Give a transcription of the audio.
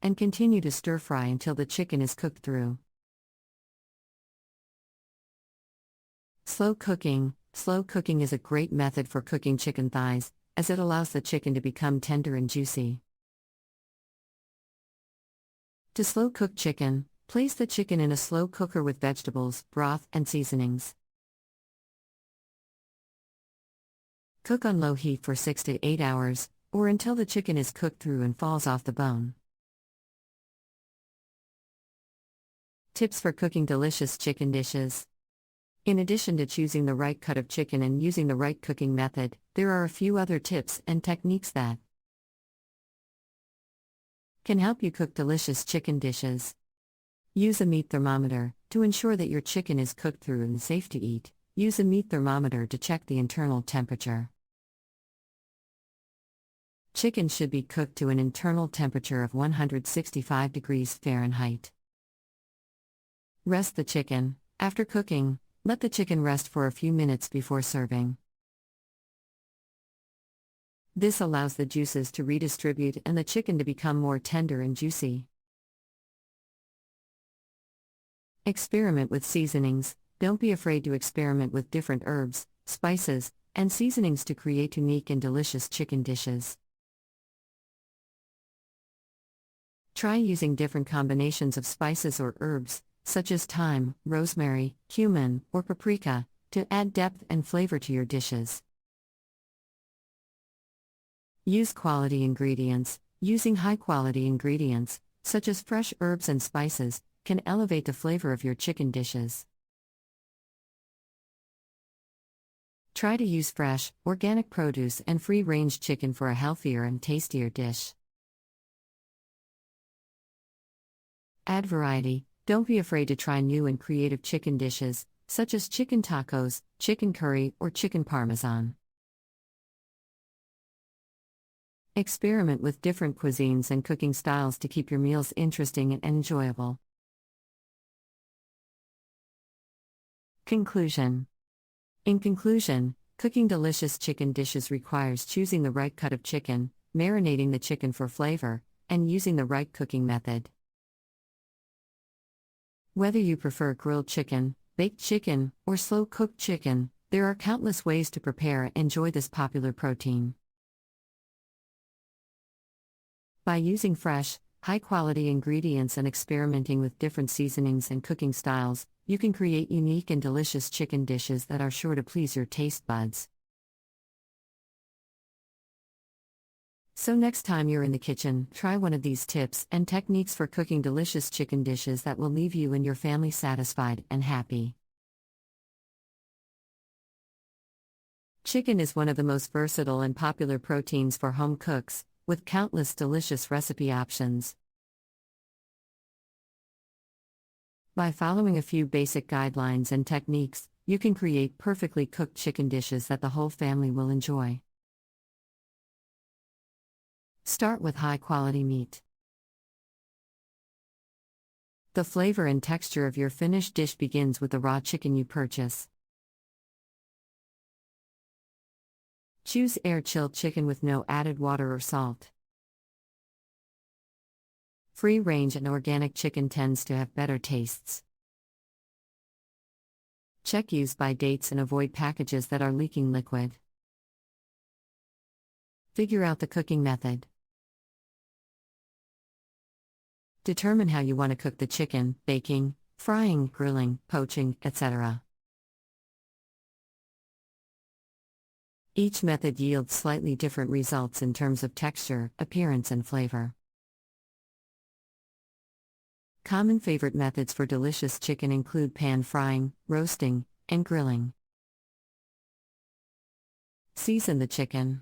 and continue to stir fry until the chicken is cooked through. Slow cooking. Slow cooking is a great method for cooking chicken thighs, as it allows the chicken to become tender and juicy. To slow cook chicken, place the chicken in a slow cooker with vegetables, broth, and seasonings. Cook on low heat for 6 to 8 hours, or until the chicken is cooked through and falls off the bone. Tips for cooking delicious chicken dishes. In addition to choosing the right cut of chicken and using the right cooking method, there are a few other tips and techniques that can help you cook delicious chicken dishes. Use a meat thermometer to ensure that your chicken is cooked through and safe to eat. Use a meat thermometer to check the internal temperature. Chicken should be cooked to an internal temperature of 165 degrees Fahrenheit. Rest the chicken. After cooking, let the chicken rest for a few minutes before serving. This allows the juices to redistribute and the chicken to become more tender and juicy. Experiment with seasonings. Don't be afraid to experiment with different herbs, spices, and seasonings to create unique and delicious chicken dishes. Try using different combinations of spices or herbs, such as thyme, rosemary, cumin, or paprika, to add depth and flavor to your dishes. Use quality ingredients. Using high-quality ingredients, such as fresh herbs and spices, can elevate the flavor of your chicken dishes. Try to use fresh, organic produce and free-range chicken for a healthier and tastier dish. Add variety. Don't be afraid to try new and creative chicken dishes, such as chicken tacos, chicken curry, or chicken parmesan. Experiment with different cuisines and cooking styles to keep your meals interesting and enjoyable. Conclusion. In conclusion, cooking delicious chicken dishes requires choosing the right cut of chicken, marinating the chicken for flavor, and using the right cooking method. Whether you prefer grilled chicken, baked chicken, or slow-cooked chicken, there are countless ways to prepare and enjoy this popular protein. By using fresh, high-quality ingredients and experimenting with different seasonings and cooking styles, you can create unique and delicious chicken dishes that are sure to please your taste buds. So next time you're in the kitchen, try one of these tips and techniques for cooking delicious chicken dishes that will leave you and your family satisfied and happy. Chicken is one of the most versatile and popular proteins for home cooks, with countless delicious recipe options. By following a few basic guidelines and techniques, you can create perfectly cooked chicken dishes that the whole family will enjoy. Start with high-quality meat. The flavor and texture of your finished dish begins with the raw chicken you purchase. Choose air-chilled chicken with no added water or salt. Free-range and organic chicken tends to have better tastes. Check use-by dates and avoid packages that are leaking liquid. Figure out the cooking method. Determine how you want to cook the chicken: baking, frying, grilling, poaching, etc. Each method yields slightly different results in terms of texture, appearance, and flavor. Common favorite methods for delicious chicken include pan frying, roasting, and grilling. Season the chicken.